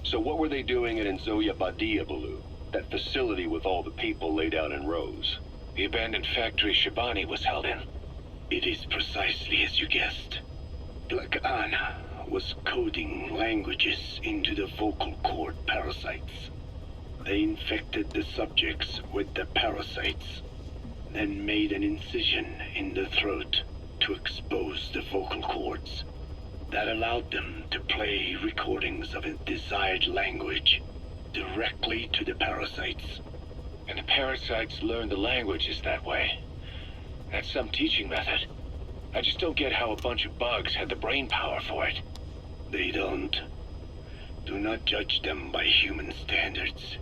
So what were they doing at Nzoya Badiabulu, that facility with all the people laid out in rows? The abandoned factory Shibani was held in. It is precisely as you guessed. Black Anna was coding languages into the vocal cord parasites. They infected the subjects with the parasites, then made an incision in the throat to expose the vocal cords. That allowed them to play recordings of a desired language directly to the parasites. And the parasites learn the languages that way. That's some teaching method. I just don't get how a bunch of bugs had the brain power for it. They don't. Do not judge them by human standards.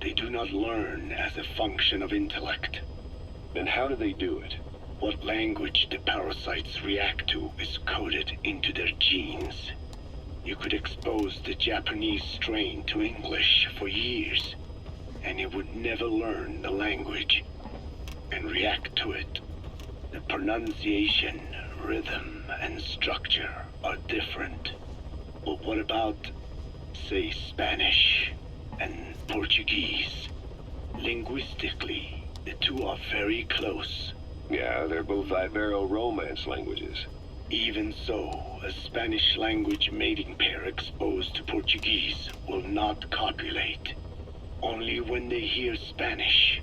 They do not learn as a function of intellect. Then how do they do it? What language the parasites react to is coded into their genes. You could expose the Japanese strain to English for years, and it would never learn the language and react to it. The pronunciation, rhythm, and structure are different. But what about, say, Spanish and Portuguese? Linguistically, the two are very close. Yeah, they're both Ibero-Romance languages. Even so, a Spanish language mating pair exposed to Portuguese will not copulate. Only when they hear Spanish.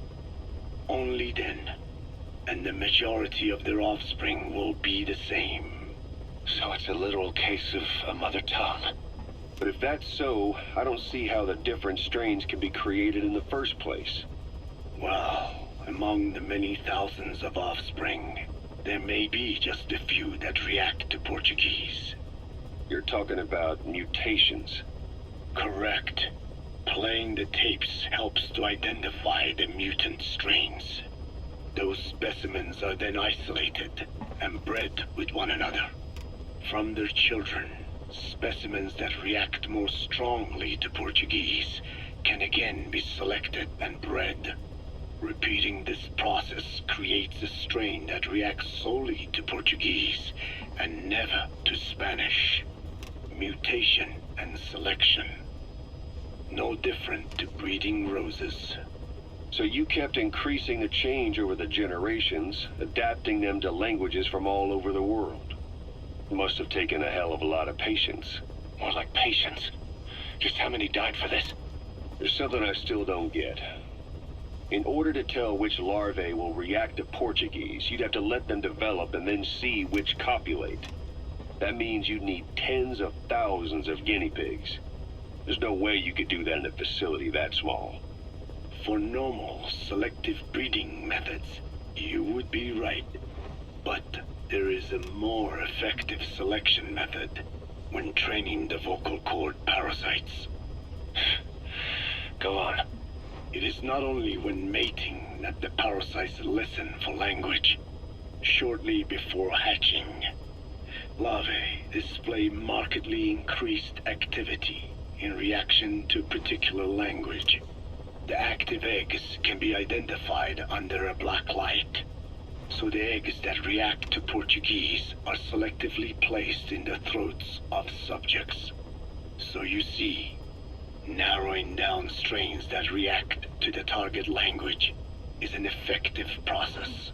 Only then. And the majority of their offspring will be the same. So it's a literal case of a mother tongue. But if that's so, I don't see how the different strains can be created in the first place. Well, among the many thousands of offspring, there may be just a few that react to Portuguese. You're talking about mutations. Correct. Playing the tapes helps to identify the mutant strains. Those specimens are then isolated and bred with one another. From their children, specimens that react more strongly to Portuguese can again be selected and bred. Repeating this process creates a strain that reacts solely to Portuguese and never to Spanish. Mutation and selection. No different to breeding roses. So you kept increasing the change over the generations, adapting them to languages from all over the world. It must have taken a hell of a lot of patience. More like patience. Just how many died for this? There's something I still don't get. In order to tell which larvae will react to Portuguese, you'd have to let them develop and then see which copulate. That means you'd need tens of thousands of guinea pigs. There's no way you could do that in a facility that small. For normal selective breeding methods, you would be right. But there is a more effective selection method when training the vocal cord parasites. Go on. It is not only when mating that the parasites listen for language. Shortly before hatching, larvae display markedly increased activity in reaction to particular language. The active eggs can be identified under a black light, so the eggs that react to Portuguese are selectively placed in the throats of subjects. So you see, narrowing down strains that react to the target language is an effective process.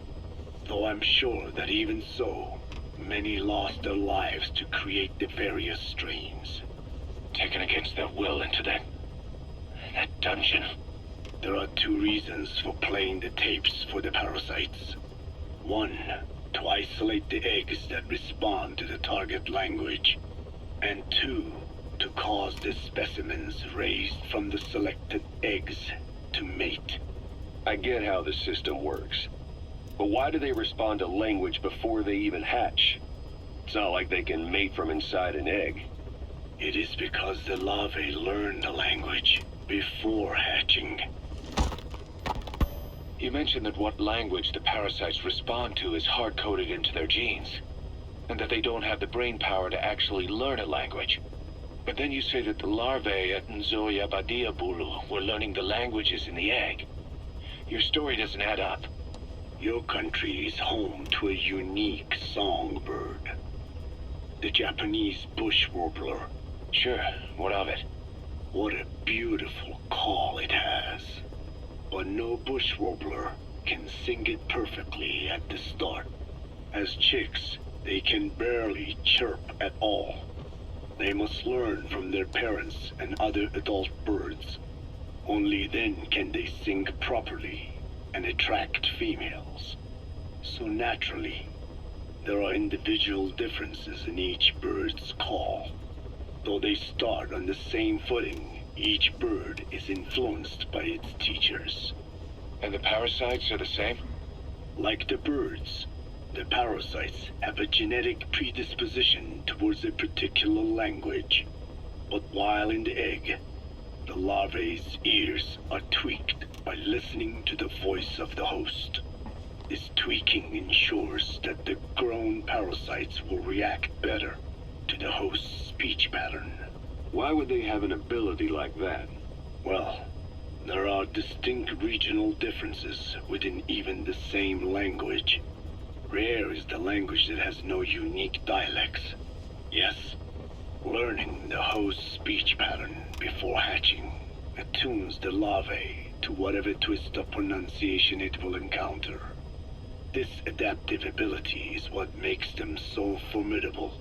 Though I'm sure that even so, many lost their lives to create the various strains. Taken against their will into that dungeon. There are two reasons for playing the tapes for the parasites. One, to isolate the eggs that respond to the target language. And two, to cause the specimens raised from the selected eggs to mate. I get how the system works. But why do they respond to language before they even hatch? It's not like they can mate from inside an egg. It is because the larvae learn the language before hatching. You mentioned that what language the parasites respond to is hard-coded into their genes, and that they don't have the brain power to actually learn a language. But then you say that the larvae at Nzoya Badiabulu were learning the languages in the egg. Your story doesn't add up. Your country is home to a unique songbird. The Japanese bush warbler. Sure, what of it? What a beautiful call it has. But no bush warbler can sing it perfectly at the start. As chicks, they can barely chirp at all. They must learn from their parents and other adult birds. Only then can they sing properly and attract females. So naturally, there are individual differences in each bird's call. Though they start on the same footing, each bird is influenced by its teachers. And the parasites are the same? Like the birds, the parasites have a genetic predisposition towards a particular language. But while in the egg, the larvae's ears are tweaked by listening to the voice of the host. This tweaking ensures that the grown parasites will react better to the host's speech pattern. Why would they have an ability like that? Well, there are distinct regional differences within even the same language. Rare is the language that has no unique dialects. Yes, learning the host's speech pattern before hatching attunes the larvae to whatever twist of pronunciation it will encounter. This adaptive ability is what makes them so formidable.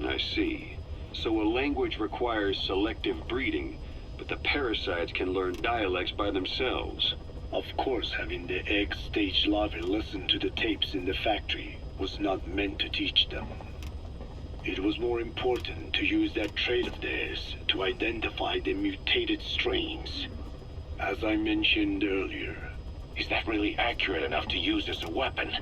I see. So a language requires selective breeding, but the parasites can learn dialects by themselves. Of course, having the egg stage larvae listen to the tapes in the factory was not meant to teach them. It was more important to use that trait of theirs to identify the mutated strains. As I mentioned earlier, Is that really accurate enough to use as a weapon?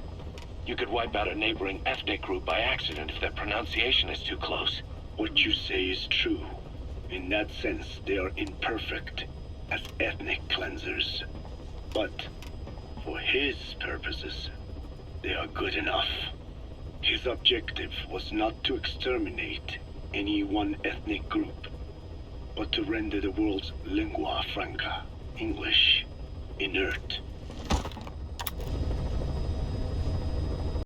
You could wipe out a neighboring ethnic group by accident if their pronunciation is too close. what you say is true. In that sense, they are imperfect as ethnic cleansers. But for his purposes, they are good enough. His objective was not to exterminate any one ethnic group, but to render the world's lingua franca, English, inert